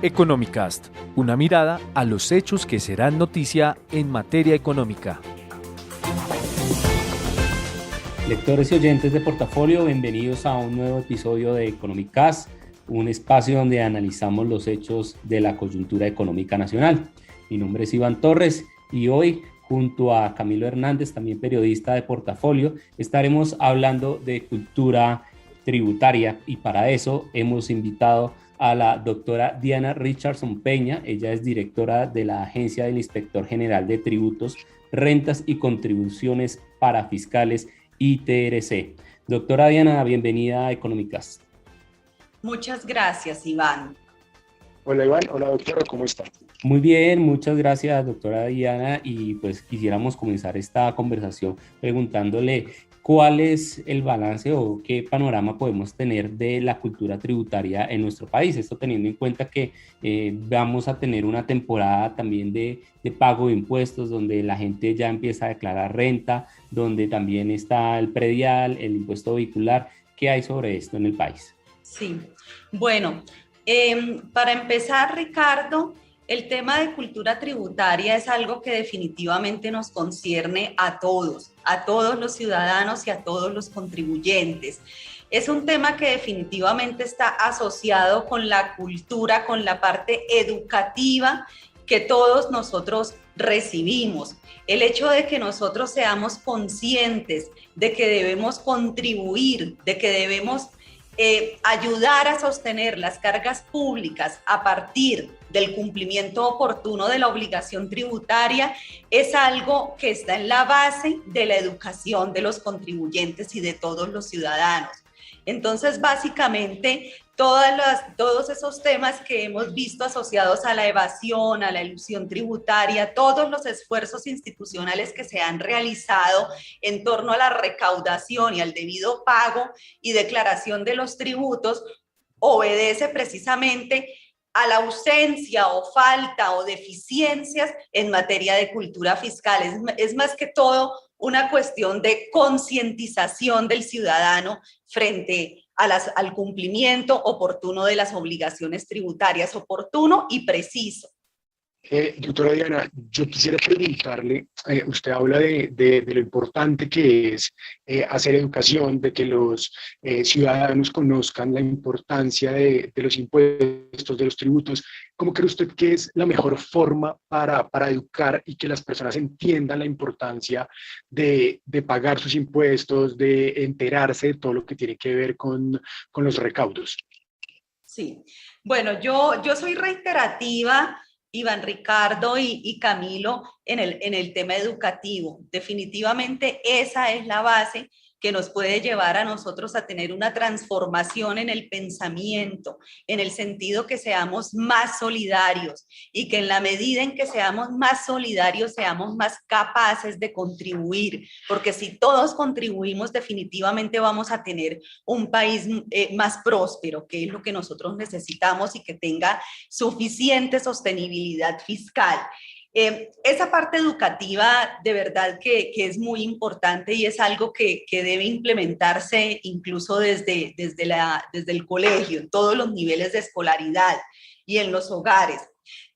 Economicast, una mirada a los hechos que serán noticia en materia económica. Lectores y oyentes de Portafolio, bienvenidos a un nuevo episodio de Economicast, un espacio donde analizamos los hechos de la coyuntura económica nacional. Mi nombre es Iván Torres y hoy, junto a Camilo Hernández, también periodista de Portafolio, estaremos hablando de cultura tributaria y para eso hemos invitado a la doctora Diana Richardson Peña. Ella es directora de la Agencia del Inspector General de Tributos, Rentas y Contribuciones para Fiscales, ITRC. Doctora Diana, bienvenida a Economicast. Muchas gracias, Iván. Hola Iván, hola doctora, ¿cómo está? Muy bien, muchas gracias doctora Diana, y pues quisiéramos comenzar esta conversación preguntándole cuál es el balance o qué panorama podemos tener de la cultura tributaria en nuestro país, esto teniendo en cuenta que vamos a tener una temporada también de pago de impuestos, donde la gente ya empieza a declarar renta, donde también está el predial, el impuesto vehicular. ¿Qué hay sobre esto en el país? Sí, bueno, para empezar, Ricardo, el tema de cultura tributaria es algo que definitivamente nos concierne a todos los ciudadanos y a todos los contribuyentes. Es un tema que definitivamente está asociado con la cultura, con la parte educativa que todos nosotros recibimos. El hecho de que nosotros seamos conscientes de que debemos contribuir, de que debemos ayudar a sostener las cargas públicas a partir del cumplimiento oportuno de la obligación tributaria es algo que está en la base de la educación de los contribuyentes y de todos los ciudadanos. Entonces, básicamente, todos esos temas que hemos visto asociados a la evasión, a la elusión tributaria, todos los esfuerzos institucionales que se han realizado en torno a la recaudación y al debido pago y declaración de los tributos, obedece precisamente a la ausencia o falta o deficiencias en materia de cultura fiscal. Es más que todo una cuestión de concientización del ciudadano frente al cumplimiento oportuno de las obligaciones tributarias, oportuno y preciso. Doctora Diana, yo quisiera preguntarle, usted habla de lo importante que es hacer educación, de que los ciudadanos conozcan la importancia de los impuestos, de los tributos. ¿Cómo cree usted que es la mejor forma para educar y que las personas entiendan la importancia de pagar sus impuestos, de enterarse de todo lo que tiene que ver con los recaudos? Sí, bueno, yo soy reiterativa, Iván, Ricardo y Camilo, en el tema educativo. Definitivamente esa es la base que nos puede llevar a nosotros a tener una transformación en el pensamiento, en el sentido que seamos más solidarios y que en la medida en que seamos más solidarios, seamos más capaces de contribuir, porque si todos contribuimos, definitivamente vamos a tener un país más próspero, que es lo que nosotros necesitamos y que tenga suficiente sostenibilidad fiscal. Esa parte educativa de verdad que es muy importante y es algo que debe implementarse incluso desde el colegio, en todos los niveles de escolaridad y en los hogares.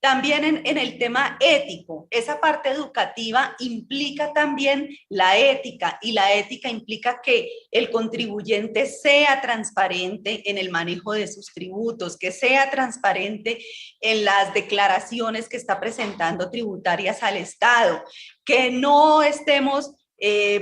También en el tema ético, esa parte educativa implica también la ética, y la ética implica que el contribuyente sea transparente en el manejo de sus tributos, que sea transparente en las declaraciones que está presentando tributarias al Estado, que no estemos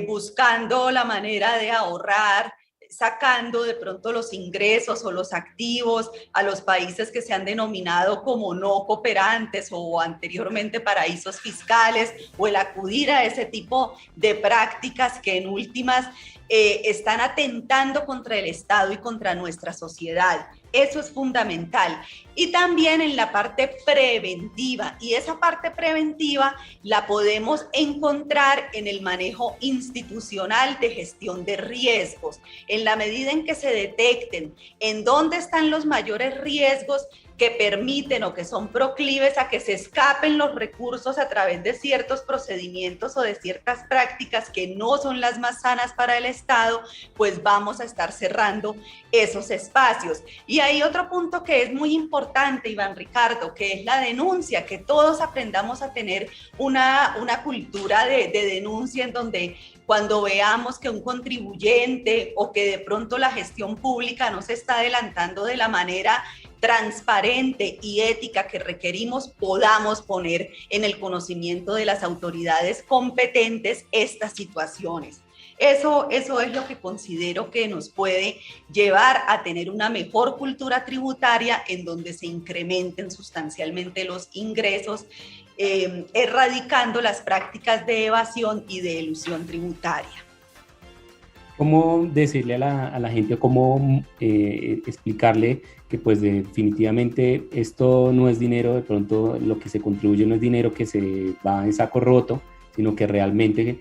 buscando la manera de ahorrar, sacando de pronto los ingresos o los activos a los países que se han denominado como no cooperantes o anteriormente paraísos fiscales, o el acudir a ese tipo de prácticas que en últimas están atentando contra el Estado y contra nuestra sociedad. Eso es fundamental. Y también en la parte preventiva, y esa parte preventiva la podemos encontrar en el manejo institucional de gestión de riesgos. En la medida en que se detecten en dónde están los mayores riesgos que permiten o que son proclives a que se escapen los recursos a través de ciertos procedimientos o de ciertas prácticas que no son las más sanas para el Estado, pues vamos a estar cerrando esos espacios. Y hay otro punto que es muy importante importante, Iván Ricardo, que es la denuncia, que todos aprendamos a tener una cultura de denuncia en donde cuando veamos que un contribuyente o que de pronto la gestión pública no se está adelantando de la manera transparente y ética que requerimos, podamos poner en el conocimiento de las autoridades competentes estas situaciones. Eso es lo que considero que nos puede llevar a tener una mejor cultura tributaria en donde se incrementen sustancialmente los ingresos, erradicando las prácticas de evasión y de elusión tributaria. ¿Cómo decirle a la gente, cómo explicarle que pues definitivamente esto no es dinero, de pronto lo que se contribuye no es dinero que se va en saco roto, sino que realmente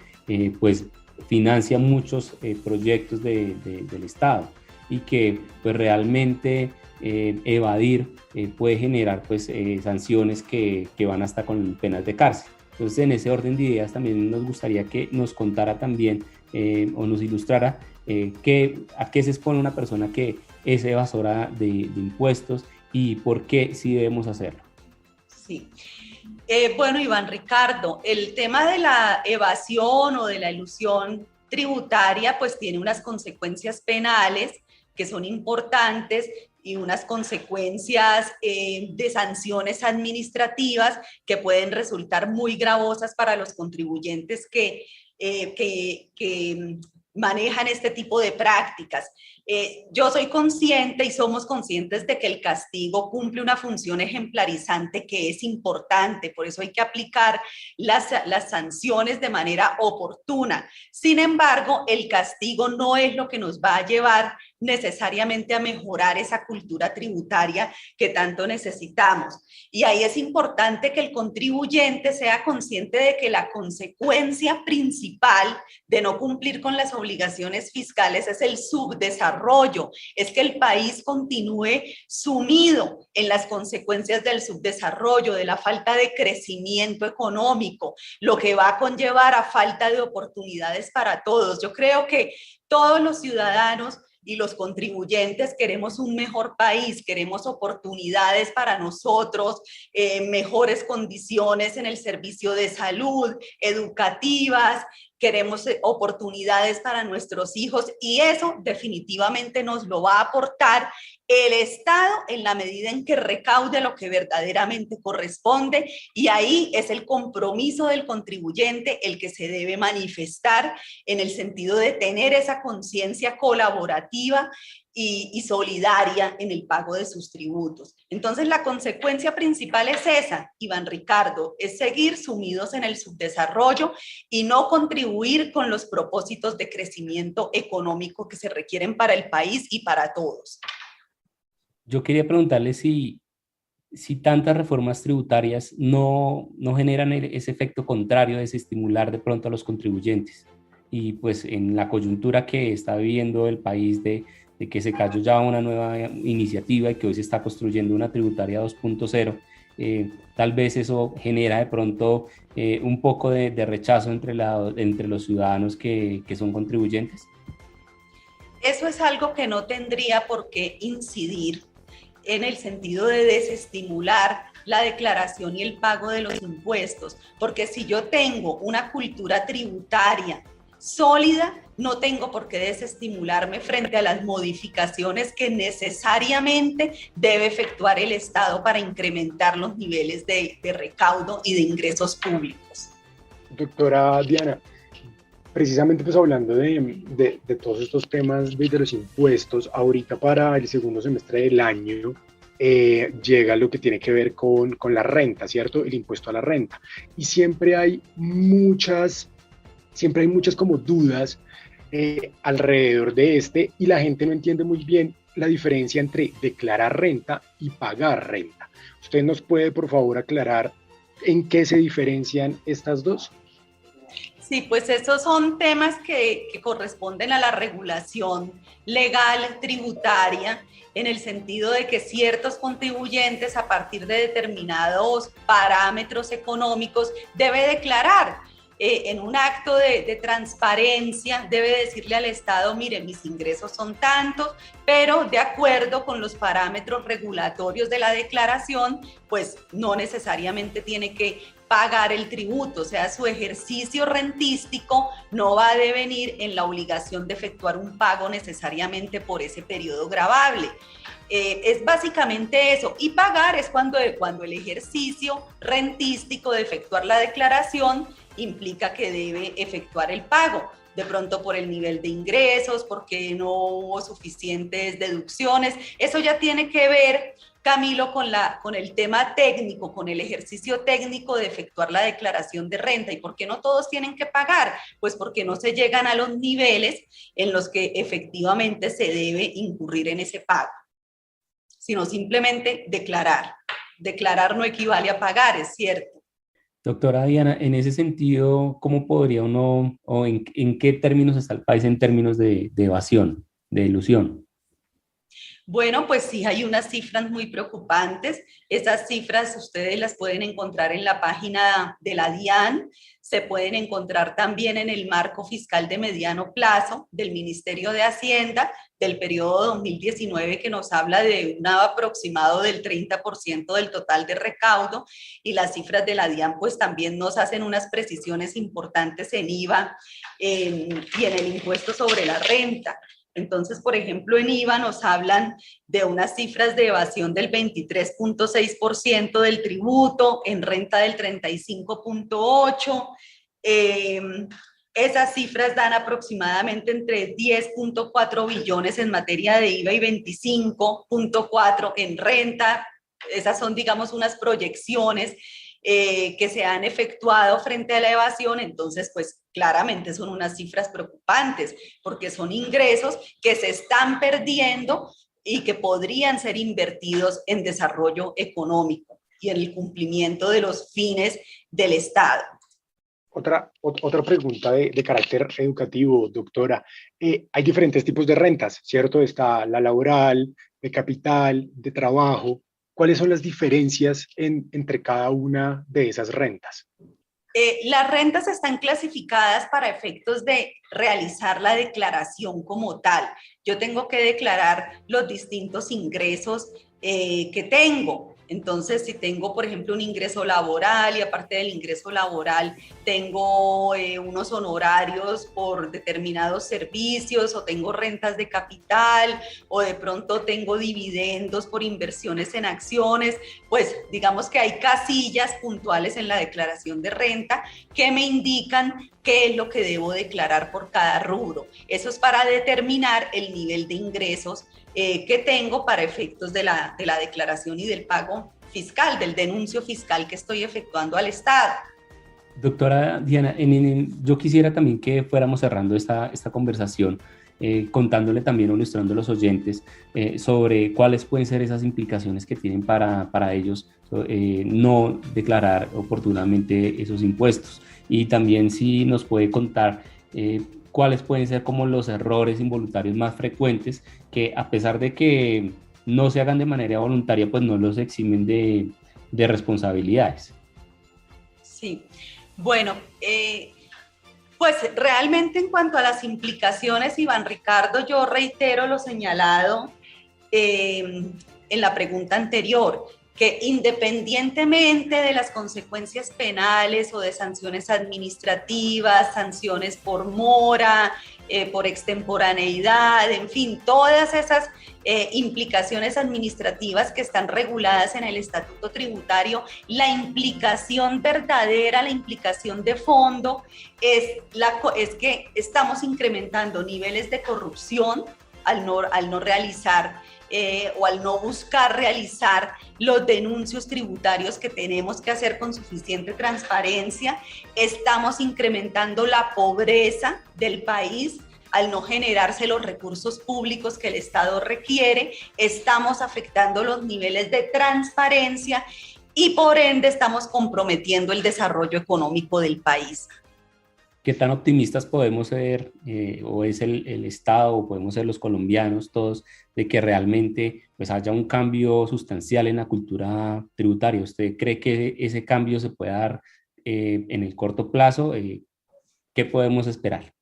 pues financia muchos proyectos del Estado y que pues realmente evadir puede generar pues sanciones que van hasta con penas de cárcel? Entonces, en ese orden de ideas también nos gustaría que nos contara también o nos ilustrara a qué se expone una persona que es evasora de impuestos y por qué sí debemos hacerlo. Sí. Bueno, Iván Ricardo, el tema de la evasión o de la elusión tributaria pues tiene unas consecuencias penales que son importantes y unas consecuencias de sanciones administrativas que pueden resultar muy gravosas para los contribuyentes que manejan este tipo de prácticas. Yo soy consciente y somos conscientes de que el castigo cumple una función ejemplarizante que es importante, por eso hay que aplicar las sanciones de manera oportuna. Sin embargo, el castigo no es lo que nos va a llevar necesariamente a mejorar esa cultura tributaria que tanto necesitamos. Y ahí es importante que el contribuyente sea consciente de que la consecuencia principal de no cumplir con las obligaciones fiscales es el subdesarrollo, es que el país continúe sumido en las consecuencias del subdesarrollo, de la falta de crecimiento económico, lo que va a conllevar a falta de oportunidades para todos. Yo creo que todos los ciudadanos y los contribuyentes queremos un mejor país, queremos oportunidades para nosotros, mejores condiciones en el servicio de salud, educativas, queremos oportunidades para nuestros hijos y eso definitivamente nos lo va a aportar el Estado en la medida en que recaude lo que verdaderamente corresponde y ahí es el compromiso del contribuyente el que se debe manifestar en el sentido de tener esa conciencia colaborativa y solidaria en el pago de sus tributos. Entonces la consecuencia principal es esa, Iván Ricardo, es seguir sumidos en el subdesarrollo y no contribuir con los propósitos de crecimiento económico que se requieren para el país y para todos. Yo quería preguntarle si tantas reformas tributarias no generan ese efecto contrario de desestimular de pronto a los contribuyentes. Y pues en la coyuntura que está viviendo el país de que se cayó ya una nueva iniciativa y que hoy se está construyendo una tributaria 2.0, tal vez eso genera de pronto un poco de rechazo entre los ciudadanos que son contribuyentes. Eso es algo que no tendría por qué incidir en el sentido de desestimular la declaración y el pago de los impuestos, porque si yo tengo una cultura tributaria sólida, no tengo por qué desestimularme frente a las modificaciones que necesariamente debe efectuar el Estado para incrementar los niveles de recaudo y de ingresos públicos. Doctora Diana, precisamente pues hablando de todos estos temas de los impuestos, ahorita para el segundo semestre del año llega lo que tiene que ver con la renta, ¿cierto? El impuesto a la renta. Y siempre hay muchas como dudas alrededor de este y la gente no entiende muy bien la diferencia entre declarar renta y pagar renta. ¿Usted nos puede, por favor, aclarar en qué se diferencian estas dos? Sí, pues esos son temas que corresponden a la regulación legal tributaria en el sentido de que ciertos contribuyentes a partir de determinados parámetros económicos debe declarar en un acto de transparencia debe decirle al Estado, mire, mis ingresos son tantos, pero de acuerdo con los parámetros regulatorios de la declaración, pues no necesariamente tiene que pagar el tributo, o sea, su ejercicio rentístico no va a devenir en la obligación de efectuar un pago necesariamente por ese periodo gravable. Es básicamente eso, y pagar es cuando el ejercicio rentístico de efectuar la declaración implica que debe efectuar el pago, de pronto por el nivel de ingresos, porque no hubo suficientes deducciones. Eso ya tiene que ver, Camilo, con el tema técnico, con el ejercicio técnico de efectuar la declaración de renta. ¿Y por qué no todos tienen que pagar? Pues porque no se llegan a los niveles en los que efectivamente se debe incurrir en ese pago, sino simplemente declarar. Declarar no equivale a pagar, es cierto. Doctora Diana, en ese sentido, ¿cómo podría uno, o en qué términos está el país en términos de evasión, de ilusión? Bueno, pues sí, hay unas cifras muy preocupantes. Esas cifras ustedes las pueden encontrar en la página de la DIAN, se pueden encontrar también en el marco fiscal de mediano plazo del Ministerio de Hacienda del periodo 2019, que nos habla de un aproximado del 30% del total de recaudo, y las cifras de la DIAN pues también nos hacen unas precisiones importantes en IVA y en el impuesto sobre la renta. Entonces, por ejemplo, en IVA nos hablan de unas cifras de evasión del 23.6% del tributo, en renta del 35.8%. Esas cifras dan aproximadamente entre 10.4 billones en materia de IVA y 25.4 en renta. Esas son, digamos, unas proyecciones que se han efectuado frente a la evasión. Entonces, pues claramente son unas cifras preocupantes, porque son ingresos que se están perdiendo y que podrían ser invertidos en desarrollo económico y en el cumplimiento de los fines del Estado. Otra pregunta de carácter educativo, doctora. Hay diferentes tipos de rentas, ¿cierto? Está la laboral, de capital, de trabajo. ¿Cuáles son las diferencias entre cada una de esas rentas? Las rentas están clasificadas para efectos de realizar la declaración como tal. Yo tengo que declarar los distintos ingresos que tengo. Entonces, si tengo, por ejemplo, un ingreso laboral y aparte del ingreso laboral tengo unos honorarios por determinados servicios, o tengo rentas de capital, o de pronto tengo dividendos por inversiones en acciones, pues digamos que hay casillas puntuales en la declaración de renta que me indican qué es lo que debo declarar por cada rubro. Eso es para determinar el nivel de ingresos que tengo para efectos de la declaración y del pago fiscal, del denuncio fiscal que estoy efectuando al Estado. Doctora Diana, yo quisiera también que fuéramos cerrando esta conversación contándole también o ilustrando a los oyentes sobre cuáles pueden ser esas implicaciones que tienen para ellos no declarar oportunamente esos impuestos. Y también si nos puede contar cuáles pueden ser como los errores involuntarios más frecuentes que, a pesar de que no se hagan de manera voluntaria, pues no los eximen de responsabilidades. Sí, bueno, pues realmente en cuanto a las implicaciones, Iván Ricardo, yo reitero lo señalado en la pregunta anterior, que independientemente de las consecuencias penales o de sanciones administrativas, sanciones por mora, por extemporaneidad, en fin, todas esas implicaciones administrativas que están reguladas en el Estatuto Tributario, la implicación verdadera, la implicación de fondo es que estamos incrementando niveles de corrupción al no realizar o al no buscar realizar los denuncios tributarios que tenemos que hacer con suficiente transparencia. Estamos incrementando la pobreza del país al no generarse los recursos públicos que el Estado requiere. Estamos afectando los niveles de transparencia y por ende estamos comprometiendo el desarrollo económico del país. ¿Qué tan optimistas podemos ser, o es el Estado, o podemos ser los colombianos todos, de que realmente pues, haya un cambio sustancial en la cultura tributaria? ¿Usted cree que ese cambio se puede dar en el corto plazo? ¿Qué podemos esperar?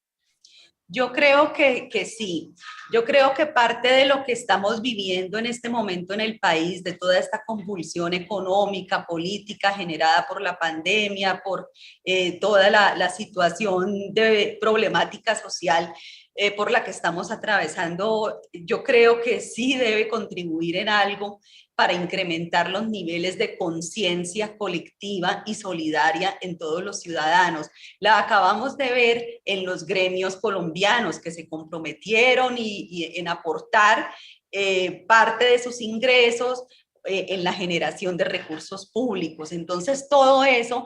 Yo creo que sí. Yo creo que parte de lo que estamos viviendo en este momento en el país, de toda esta convulsión económica, política generada por la pandemia, por toda la situación de problemática social por la que estamos atravesando, yo creo que sí debe contribuir en algo para incrementar los niveles de conciencia colectiva y solidaria en todos los ciudadanos. La acabamos de ver en los gremios colombianos que se comprometieron y en aportar parte de sus ingresos en la generación de recursos públicos. Entonces, todo eso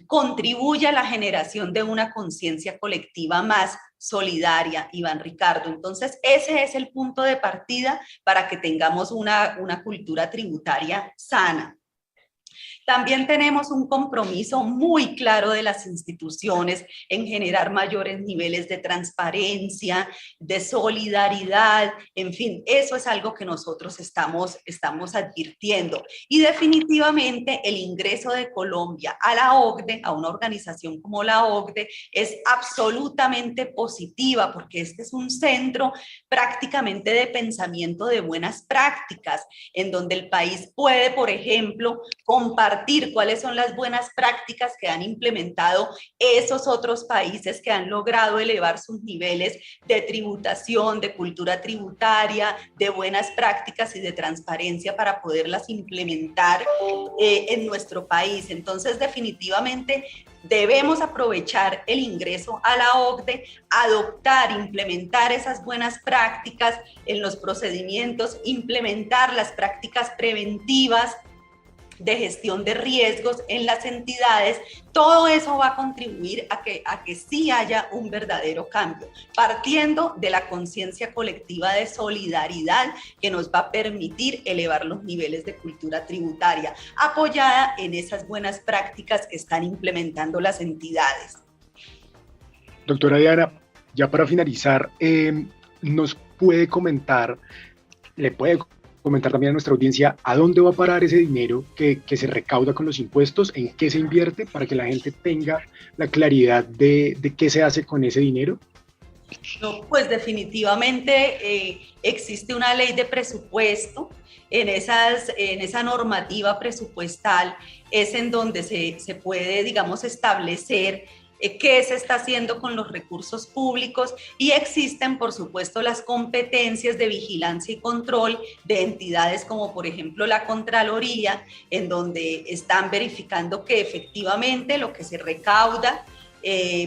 contribuye a la generación de una conciencia colectiva más solidaria, Iván Ricardo. Entonces, ese es el punto de partida para que tengamos una cultura tributaria sana. También tenemos un compromiso muy claro de las instituciones en generar mayores niveles de transparencia, de solidaridad, en fin, eso es algo que nosotros estamos advirtiendo. Y definitivamente el ingreso de Colombia a la OCDE, a una organización como la OCDE, es absolutamente positiva porque este es un centro prácticamente de pensamiento de buenas prácticas, en donde el país puede, por ejemplo, compartir cuáles son las buenas prácticas que han implementado esos otros países que han logrado elevar sus niveles de tributación, de cultura tributaria, de buenas prácticas y de transparencia para poderlas implementar en nuestro país. Entonces, definitivamente debemos aprovechar el ingreso a la OCDE, adoptar, implementar esas buenas prácticas en los procedimientos, implementar las prácticas preventivas de gestión de riesgos en las entidades. Todo eso va a contribuir a que sí haya un verdadero cambio, partiendo de la conciencia colectiva de solidaridad que nos va a permitir elevar los niveles de cultura tributaria, apoyada en esas buenas prácticas que están implementando las entidades. Doctora Diana, ya para finalizar, nos puede comentar, le puede comentar también a nuestra audiencia a dónde va a parar ese dinero que se recauda con los impuestos, en qué se invierte, para que la gente tenga la claridad de qué se hace con ese dinero. No, pues definitivamente existe una ley de presupuesto. En esa normativa presupuestal es en donde se puede, digamos, establecer qué se está haciendo con los recursos públicos y existen, por supuesto, las competencias de vigilancia y control de entidades como, por ejemplo, la Contraloría, en donde están verificando que efectivamente lo que se recauda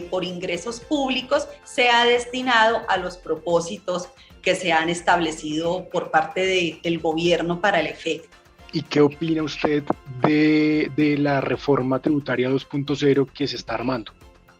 por ingresos públicos sea destinado a los propósitos que se han establecido por parte del gobierno para el efecto. ¿Y qué opina usted de la reforma tributaria 2.0 que se está armando?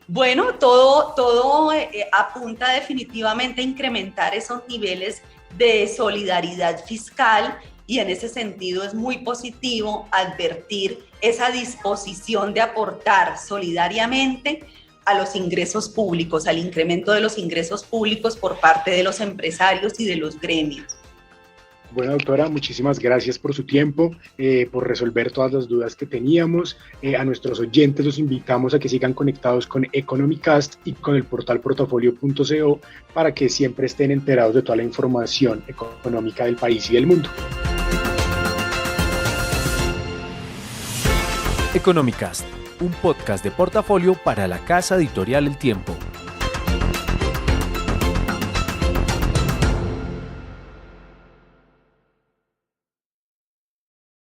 Bueno, todo apunta definitivamente a incrementar esos niveles de solidaridad fiscal y en ese sentido es muy positivo advertir esa disposición de aportar solidariamente a los ingresos públicos, al incremento de los ingresos públicos por parte de los empresarios y de los gremios. Bueno, doctora, muchísimas gracias por su tiempo, por resolver todas las dudas que teníamos. A nuestros oyentes los invitamos a que sigan conectados con Economicast y con el portal portafolio.co para que siempre estén enterados de toda la información económica del país y del mundo. Economicast, un podcast de Portafolio para la casa editorial El Tiempo.